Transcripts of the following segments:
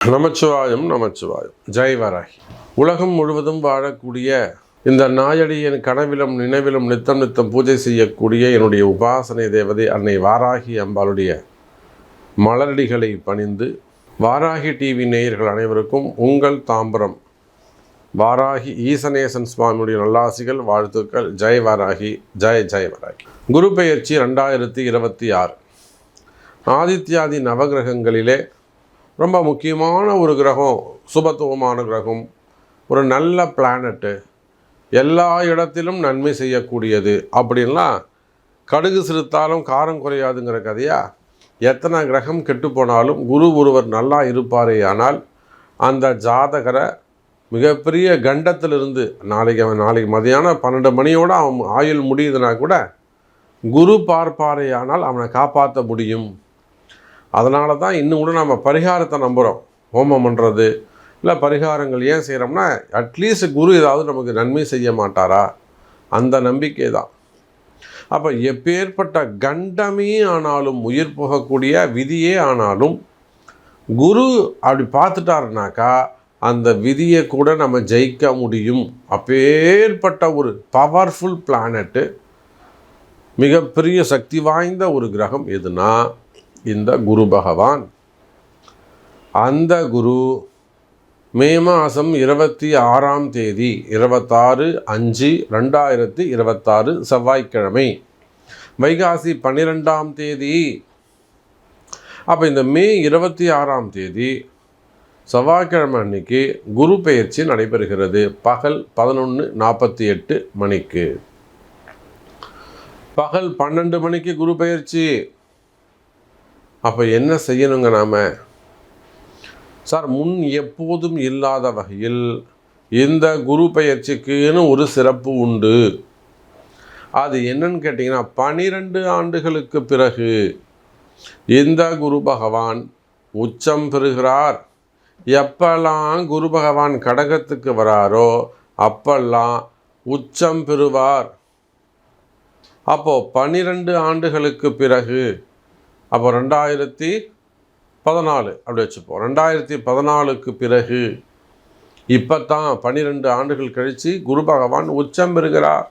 நமச்சிவாயம் நமச்சிவாயம். ஜெய் வராகி. உலகம் முழுவதும் வாழக்கூடிய இந்த நாயடியின் கனவிலும் நினைவிலும் நித்தம் நித்தம் பூஜை செய்யக்கூடிய என்னுடைய உபாசனை தேவதை அன்னை வாராகி அம்பாளுடைய மலரடிகளை பணிந்து, வாராகி டிவி நேயர்கள் அனைவருக்கும் உங்கள் தாம்பரம் வாராகி ஈசனேசன் சுவாமியுடைய நல்லாசிகள், வாழ்த்துக்கள். ஜெய் வாராகி, ஜெய் ஜெய் வராகி. குரு பெயர்ச்சி 2026. ஆதித்யாதி நவகிரகங்களிலே ரொம்ப முக்கியமான ஒரு கிரகம், சுபத்துவமான கிரகம், ஒரு நல்ல பிளானட்டு, எல்லா இடத்திலும் நன்மை செய்யக்கூடியது அப்படின்லாம் கடுகு சிறுத்தாலும் காரம் குறையாதுங்கிற கதையா. எத்தனை கிரகம் கெட்டு போனாலும் குரு ஒருவர் நல்லா இருப்பாரே ஆனால் அந்த ஜாதகரை மிகப்பெரிய கண்டத்திலிருந்து நாளைக்கு மதியானம் 12 மணியோடு அவன் ஆயுள் முடியுதுன்னா கூட குரு பார்ப்பாரே ஆனால் அவனை காப்பாற்ற முடியும். அதனால தான் இன்னும் கூட நம்ம பரிகாரத்தை நம்புகிறோம். ஹோமம் பண்ணுறது இல்லை பரிகாரங்கள் ஏன் செய்கிறோம்னா, அட்லீஸ்ட் குரு ஏதாவது நமக்கு நன்மை செய்ய மாட்டாரா, அந்த நம்பிக்கை தான். அப்போ எப்பேற்பட்ட கண்டமே ஆனாலும், உயிர் போகக்கூடிய விதியே ஆனாலும் குரு அப்படி பார்த்துட்டாருனாக்கா அந்த விதியை கூட நம்ம ஜெயிக்க முடியும். அப்பேற்பட்ட ஒரு பவர்ஃபுல் பிளானட்டு, மிகப்பெரிய சக்தி வாய்ந்த ஒரு கிரகம் எதுனா இந்த குரு பகவான். அந்த குரு மே மாதம் 26ஆம் தேதி 26/5/2026 செவ்வாய்க்கிழமை, வைகாசி 12ஆம் தேதி. அப்போ இந்த மே 26ஆம் தேதி செவ்வாய்க்கிழமை அன்னைக்கு குரு பெயர்ச்சி நடைபெறுகிறது. பகல் 11:48 மணிக்கு. பகல் 12 மணிக்கு குரு பெயர்ச்சி. அப்போ என்ன செய்யணுங்க நாம்? சார், முன் எப்போதும் இல்லாத வகையில் இந்த குரு பெயர்ச்சிக்குன்னு ஒரு சிறப்பு உண்டு. அது என்னன்னு கேட்டிங்கன்னா, 12 ஆண்டுகளுக்கு பிறகு இந்த குரு பகவான் உச்சம் பெறுகிறார். எப்பெல்லாம் குரு பகவான் கடகத்துக்கு வராரோ அப்பெல்லாம் உச்சம் பெறுவார். அப்போது 12 ஆண்டுகளுக்கு பிறகு, அப்போ 2014 அப்படி வச்சுப்போம். 2014க்கு பிறகு இப்போ தான் 12 ஆண்டுகள் கழித்து குரு பகவான் உச்சம் பெறுகிறார்.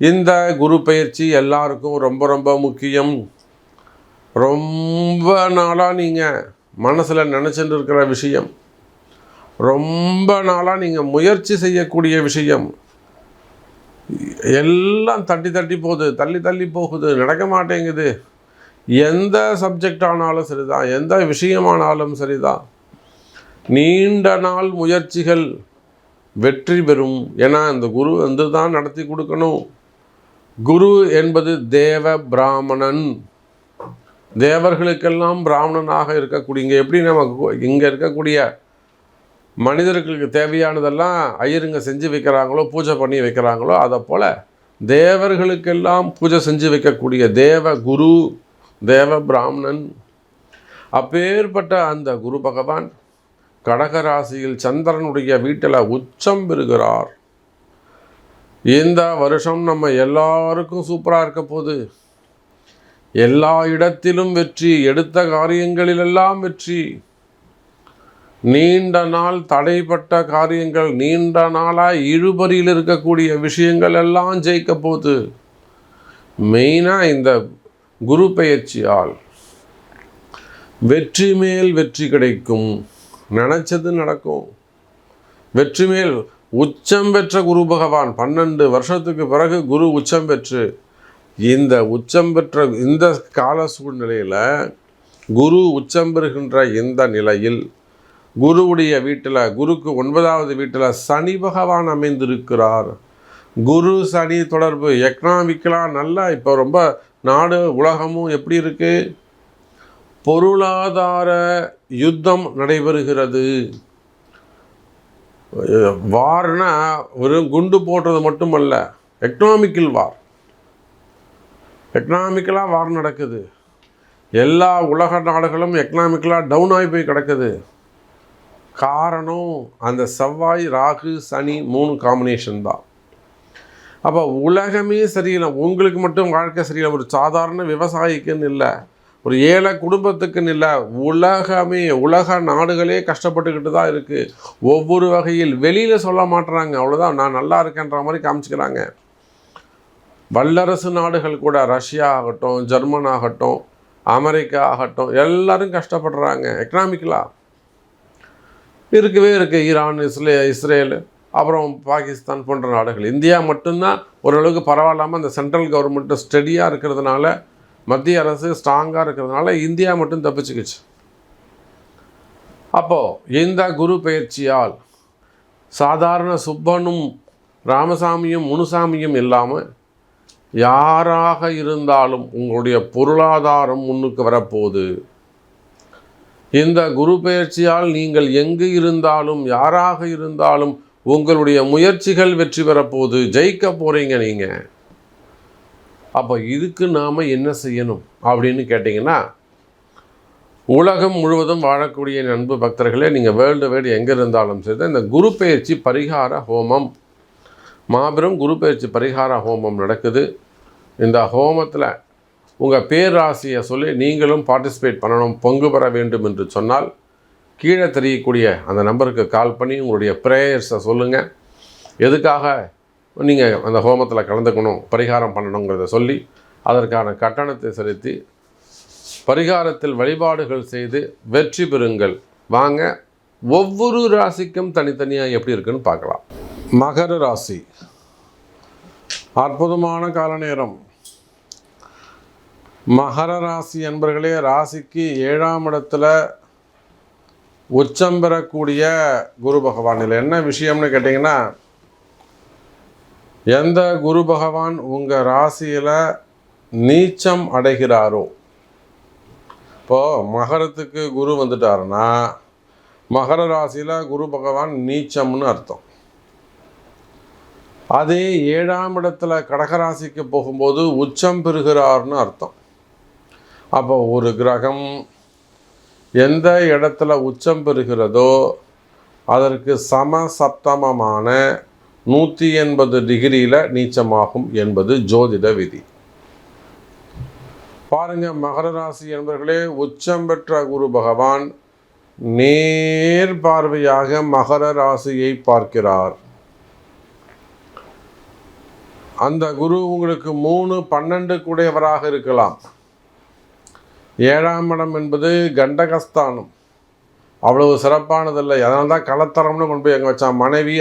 இந்த குரு பயிற்சி எல்லாருக்கும் ரொம்ப ரொம்ப முக்கியம். ரொம்ப நாளாக நீங்கள் மனசில் நினச்சிட்டு இருக்கிற விஷயம், ரொம்ப நாளாக நீங்கள் முயற்சி செய்யக்கூடிய விஷயம் எல்லாம் தள்ளி போகுது, தள்ளி போகுது, நடக்க மாட்டேங்குது. எந்த சப்ஜெக்ட் ஆனாலும் சரிதான், எந்த விஷயமானாலும் சரிதான், நீண்ட நாள் முயற்சிகள் வெற்றி பெறும். ஏன்னா இந்த குரு வந்து தான் நடத்தி கொடுக்கணும். குரு என்பது தேவ பிராமணன், தேவர்களுக்கெல்லாம் பிராமணனாக இருக்கக்கூடிய, இங்கே எப்படி நமக்கு இங்கே இருக்கக்கூடிய மனிதர்களுக்கு தேவையானதெல்லாம் ஐயருங்க செஞ்சு வைக்கிறாங்களோ, பூஜை பண்ணி வைக்கிறாங்களோ, அதை போல் தேவர்களுக்கெல்லாம் பூஜை செஞ்சு வைக்கக்கூடிய தேவ குரு, தேவ பிராமணன். அப்பேற்பட்ட அந்த குரு பகவான் கடகராசியில் சந்திரனுடைய வீட்டில் உச்சம் பெறுகிறார். இந்த வருஷம் நம்ம எல்லாருக்கும் சூப்பராக இருக்க போகுது. எல்லா இடத்திலும் வெற்றி, எடுத்த காரியங்களிலெல்லாம் வெற்றி. நீண்ட நாள் தடைப்பட்ட காரியங்கள், நீண்ட நாளாக இழுபறியில் இருக்கக்கூடிய விஷயங்கள் எல்லாம் ஜெயிக்க போகுது. மெயினாக இந்த குரு பெயர்ச்சியால் வெற்றி மேல் வெற்றி கிடைக்கும். நினச்சது நடக்கும். வெற்றி மேல் உச்சம் பெற்ற குரு பகவான் 12 வருஷத்துக்கு பிறகு குரு உச்சம் பெற்று, இந்த உச்சம் பெற்ற இந்த கால சூழ்நிலையில் குரு உச்சம் பெறுகின்ற இந்த நிலையில் குருவுடைய வீட்டில், குருக்கு 9வது வீட்டில் சனி பகவான் அமைந்திருக்கிறார். குரு சனி தொடர்பு எக்கனாமிக்கலாக நல்லா இப்போ ரொம்ப நாடு உலகமும் எப்படி இருக்குது? பொருளாதார யுத்தம் நடைபெறுகிறது. வார்னா ஒரு குண்டு போடுறது மட்டுமல்ல, எக்கனாமிக்கல் வார், எக்கனாமிக்கலாக வார் நடக்குது. எல்லா உலக நாடுகளும் எக்கனாமிக்கலாக டவுன் ஆகி போய் கிடக்குது. காரணம் அந்த செவ்வாய் ராகு சனி 3 காம்பினேஷன் தான். அப்போ உலகமே சரியில்லை. உங்களுக்கு மட்டும் வாழ்க்கை சரியில்லை, ஒரு சாதாரண விவசாயிக்குன்னு இல்லை, ஒரு ஏழை குடும்பத்துக்குன்னு இல்லை, உலக நாடுகளே கஷ்டப்பட்டுக்கிட்டு தான் இருக்குது. ஒவ்வொரு வகையில் வெளியில் சொல்ல மாட்டுறாங்க, அவ்வளோதான், நான் நல்லா இருக்கேன்ற மாதிரி காமிச்சிக்கிறாங்க. வல்லரசு நாடுகள் கூட, ரஷ்யா ஆகட்டும், ஜெர்மன் ஆகட்டும், அமெரிக்கா ஆகட்டும், எல்லோரும் கஷ்டப்படுறாங்க எக்கனாமிக்கலாக. இருக்கவே இருக்குது ஈரான், இஸ்ரேல், அப்புறம் பாகிஸ்தான் போன்ற நாடுகள். இந்தியா மட்டும்தான் ஓரளவுக்கு பரவாயில்லாமல் அந்த சென்ட்ரல் கவர்மெண்ட்டு ஸ்டெடியாக இருக்கிறதுனால, மத்திய அரசு ஸ்ட்ராங்காக இருக்கிறதுனால இந்தியா மட்டும் தப்பிச்சுக்கிச்சு. அப்போது இந்த குரு பயிற்சியால் சாதாரண சுப்பனும் ராமசாமியும் முனுசாமியும் இல்லாமல் யாராக இருந்தாலும் உங்களுடைய பொருளாதாரம் முன்னுக்கு வரப்போகுது. இந்த குரு பயிற்சியால் நீங்கள் எங்கு இருந்தாலும் யாராக இருந்தாலும் உங்களுடைய முயற்சிகள் வெற்றி பெறப்போகுது, ஜெயிக்க போகிறீங்க நீங்கள். அப்போ இதுக்கு நாம் என்ன செய்யணும் அப்படின்னு கேட்டிங்கன்னா, உலகம் முழுவதும் வாழக்கூடிய அன்பு பக்தர்களே, நீங்கள் வேர்ல்டு வைடு எங்கே இருந்தாலும் சரி, இந்த குரு பயிற்சி பரிகார ஹோமம், மாபெரும் குரு பயிற்சி பரிகார ஹோமம் நடக்குது. இந்த ஹோமத்தில் உங்கள் பேராசியை சொல்லி நீங்களும் பார்ட்டிசிபேட் பண்ணணும், பங்கு பெற வேண்டும் என்று சொன்னால் கீழே தெரியக்கூடிய அந்த நம்பருக்கு கால் பண்ணி உங்களுடைய ப்ரேயர்ஸை சொல்லுங்கள். எதுக்காக நீங்கள் அந்த ஹோமத்தில் கலந்துக்கணும், பரிகாரம் பண்ணணுங்கிறத சொல்லி அதற்கான கட்டணத்தை செலுத்தி பரிகாரத்தில் வழிபாடுகள் செய்து வெற்றி பெறுங்கள். வாங்க, ஒவ்வொரு ராசிக்கும் தனித்தனியாக எப்படி இருக்குன்னு பார்க்கலாம். மகர ராசி, அற்புதமான கால நேரம். மகர ராசி என்பர்களே, ராசிக்கு 7ஆம் இடத்துல உச்சம் பெறக்கூடிய குரு பகவான். இல்லை என்ன விஷயம்னு கேட்டிங்கன்னா, எந்த குரு பகவான் உங்கள் ராசியில் நீச்சம் அடைகிறாரோ, இப்போது மகரத்துக்கு குரு வந்துட்டாருன்னா மகர ராசியில் குரு பகவான் நீச்சம்னு அர்த்தம். அதே 7ஆம் இடத்துல கடகராசிக்கு போகும்போது உச்சம் பெறுகிறார்னு அர்த்தம். அப்போ ஒரு கிரகம் எந்த இடத்துல உச்சம் பெறுகிறதோ அதற்கு சமசப்தமமான 180 டிகிரியில் நீச்சமாகும் என்பது ஜோதிட விதி. பாருங்க, மகர ராசி என்பவர்களே, உச்சம் பெற்ற குரு பகவான் நேர் பார்வையாக மகர ராசியை பார்க்கிறார். அந்த குரு உங்களுக்கு 3, 12 கூடையவராக இருக்கலாம். 7ஆம் இடம் என்பது கண்டகஸ்தானம், அவ்வளவு சிறப்பானதில்லை. அதனால தான் கலத்தரம்னு கொண்டு போய் அங்கே வச்சான். மனைவி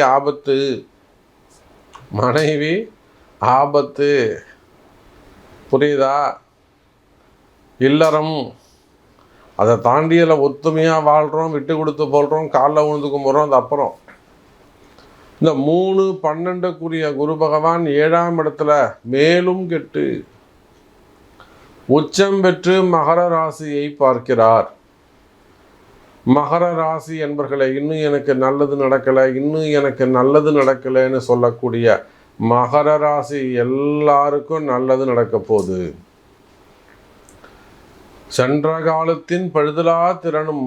ஆபத்து, புரியுதா? இல்லறம், அதை தாண்டியில் ஒத்துமையாக வாழ்கிறோம், விட்டு கொடுத்து போடுறோம், காலில் விழுந்து கும்பிட்றோம். அது அப்புறம் இந்த 3, 12 குரு பகவான் 7ஆம் இடத்துல மேலும் கெட்டு உச்சம் பெற்று மகர ராசியை பார்க்கிறார். மகர ராசி என்பர்களை, இன்னும் எனக்கு நல்லது நடக்கலைன்னு சொல்லக்கூடிய மகர ராசி எல்லாருக்கும் நல்லது நடக்க போகுது. சென்ற காலத்தின் பழுதலா திறனும்,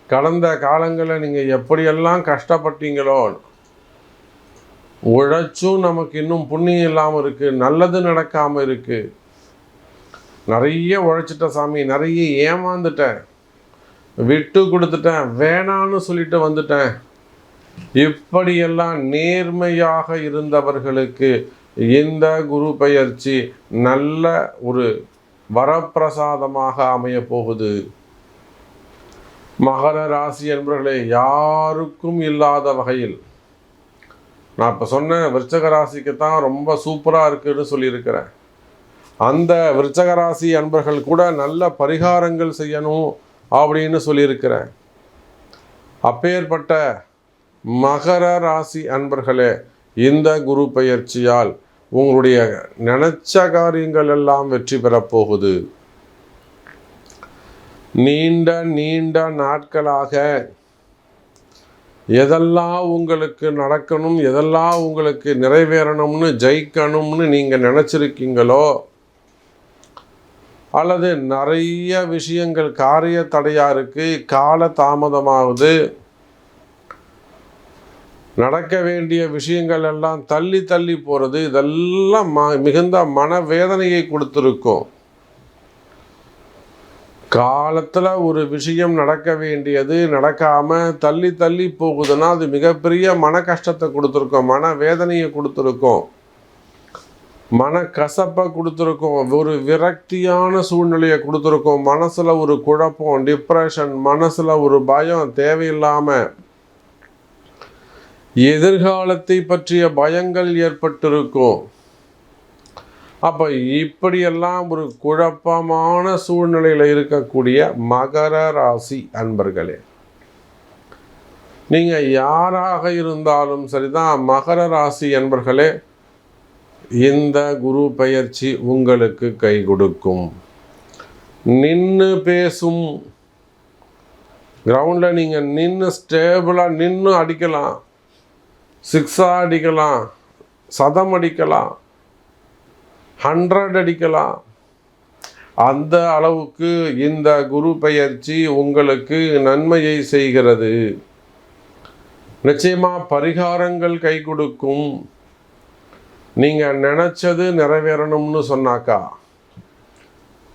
கடந்த காலங்களில் நீங்கள் எப்படியெல்லாம் கஷ்டப்பட்டீங்களோ, உழைச்சும் நமக்கு இன்னும் புண்ணியம் இல்லாமல் இருக்குது, நல்லது நடக்காமல் இருக்குது. நிறைய உழைச்சிட்ட சாமி, நிறைய ஏமாந்துட்டேன், விட்டு கொடுத்துட்டேன், வேணான்னு சொல்லிட்டு வந்துட்டேன். இப்படியெல்லாம் நேர்மையாக இருந்தவர்களுக்கு இந்த குரு பெயர்ச்சி நல்ல ஒரு வரப்பிரசாதமாக அமைய போகுது. மகர ராசி என்பவர்களே, யாருக்கும் இல்லாத வகையில், நான் இப்போ சொன்ன விருச்சக ராசிக்கு தான் ரொம்ப சூப்பராக இருக்குன்னு சொல்லியிருக்கிறேன். அந்த விருச்சக ராசி அன்பர்கள் கூட நல்ல பரிகாரங்கள் செய்யணும் அப்படின்னு சொல்லியிருக்கிறேன். அப்பேற்பட்ட மகர ராசி அன்பர்களே, இந்த குரு பெயர்ச்சியால் உங்களுடைய நினைச்ச காரியங்கள் எல்லாம் வெற்றி பெறப்போகுது. நீண்ட நாட்களாக எதெல்லாம் உங்களுக்கு நடக்கணும், எதெல்லாம் உங்களுக்கு நிறைவேறணும்னு, ஜெயிக்கணும்னு நீங்கள் நினச்சிருக்கீங்களோ, அல்லது நிறைய விஷயங்கள் காரிய தடையாக இருக்குது, கால தாமதமாகுது, நடக்க வேண்டிய விஷயங்கள் எல்லாம் தள்ளி போகிறது, இதெல்லாம் மிகுந்த மனவேதனையை கொடுத்துருக்கும். காலத்தில் ஒரு விஷயம் நடக்க வேண்டியது நடக்காமல் தள்ளி தள்ளி போகுதுன்னா அது மிகப்பெரிய மன கஷ்டத்தை கொடுத்துருக்கோம், மன வேதனையை கொடுத்துருக்கோம், மன கசப்பை கொடுத்துருக்கோம், ஒரு விரக்தியான சூழ்நிலையை கொடுத்துருக்கோம், மனசில் ஒரு குழப்பம், டிப்ரெஷன், மனசில் ஒரு பயம், தேவையில்லாமல் எதிர்காலத்தை பற்றிய பயங்கள் ஏற்பட்டிருக்கும். அப்போ இப்படியெல்லாம் ஒரு குழப்பமான சூழ்நிலையில் இருக்கக்கூடிய மகர ராசி அன்பர்களே, நீங்கள் யாராக இருந்தாலும் சரிதான், மகர ராசி அன்பர்களே, இந்த குரு பெயர்ச்சி உங்களுக்கு கை கொடுக்கும். நின்று பேசும் கிரவுண்டில் நீங்கள் நின்று ஸ்டேபிளாக நின்று அடிக்கலாம், சிக்ஸாக அடிக்கலாம், சதம் அடிக்கலாம், 100 அடிக்கலாம். அந்த அளவுக்கு இந்த குரு பெயர்ச்சி உங்களுக்கு நன்மையை செய்கிறது. நிச்சயமாக பரிகாரங்கள் கை கொடுக்கும். நீங்கள் நினச்சது நிறைவேறணும்னு சொன்னாக்கா,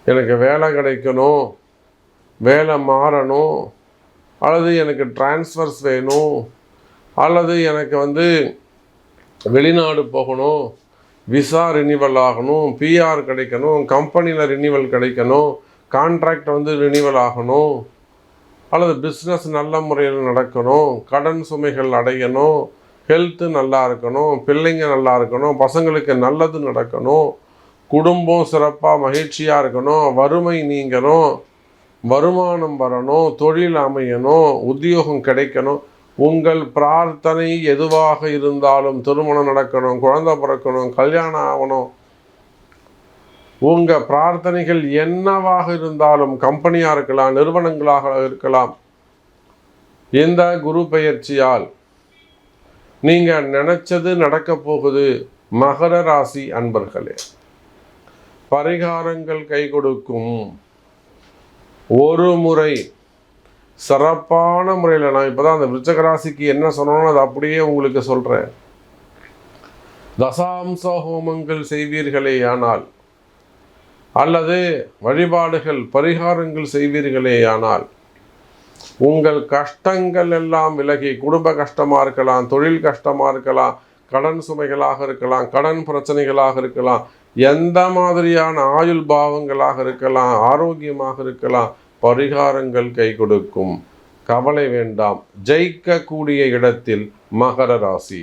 எனக்கு வேலை கிடைக்கணும், வேலை மாறணும், அல்லது எனக்கு டிரான்ஸ்ஃபர்ஸ் வேணும், அல்லது எனக்கு வெளிநாடு போகணும், விசா ரினிவல் ஆகணும், பிஆர் கிடைக்கணும், கம்பெனியில் ரினிவல் கிடைக்கணும், கான்ட்ராக்ட் ரினிவல் ஆகணும், அல்லது பிஸ்னஸ் நல்ல முறையில் நடக்கணும், கடன் சுமைகள் அடையணும், ஹெல்த்து நல்லா இருக்கணும், பிள்ளைங்க நல்லா இருக்கணும், பசங்களுக்கு நல்லது நடக்கணும், குடும்பம் சிறப்பாக மகிழ்ச்சியாக இருக்கணும், வறுமை நீங்கணும், வருமானம் வரணும், தொழில் அமையணும், உத்தியோகம் கிடைக்கணும். உங்கள் பிரார்த்தனை எதுவாக இருந்தாலும், திருமணம் நடக்கணும், குழந்தை பிறக்கணும், கல்யாணம் ஆகணும், உங்கள் பிரார்த்தனைகள் என்னவாக இருந்தாலும், கம்பெனியாக இருக்கலாம், நிறுவனங்களாக இருக்கலாம், இந்த குரு பெயர்ச்சியால் நீங்கள் நினச்சது நடக்க போகுது. மகர ராசி அன்பர்களே, பரிகாரங்கள் கை கொடுக்கும். ஒரு முறை சிறப்பான முறையில், நான் இப்போ தான் அந்த விருச்சிக ராசிக்கு என்ன சொன்னோன்னு அதை அப்படியே உங்களுக்கு சொல்கிறேன். தசாம்ச ஹோமங்கள் செய்வீர்களே ஆனால், அல்லது வழிபாடுகள் பரிகாரங்கள் செய்வீர்களே ஆனால், உங்கள் கஷ்டங்கள் எல்லாம் விலகி, குடும்ப கஷ்டமாக இருக்கலாம், தொழில் கஷ்டமாக இருக்கலாம், கடன் சுமைகளாக இருக்கலாம், கடன் பிரச்சனைகளாக இருக்கலாம், எந்த மாதிரியான ஆயுள் பாவங்களாக இருக்கலாம், ஆரோக்கியமாக இருக்கலாம், பரிகாரங்கள் கை கொடுக்கும். கவலை வேண்டாம். ஜெயிக்கக்கூடிய இடத்தில் மகர ராசி.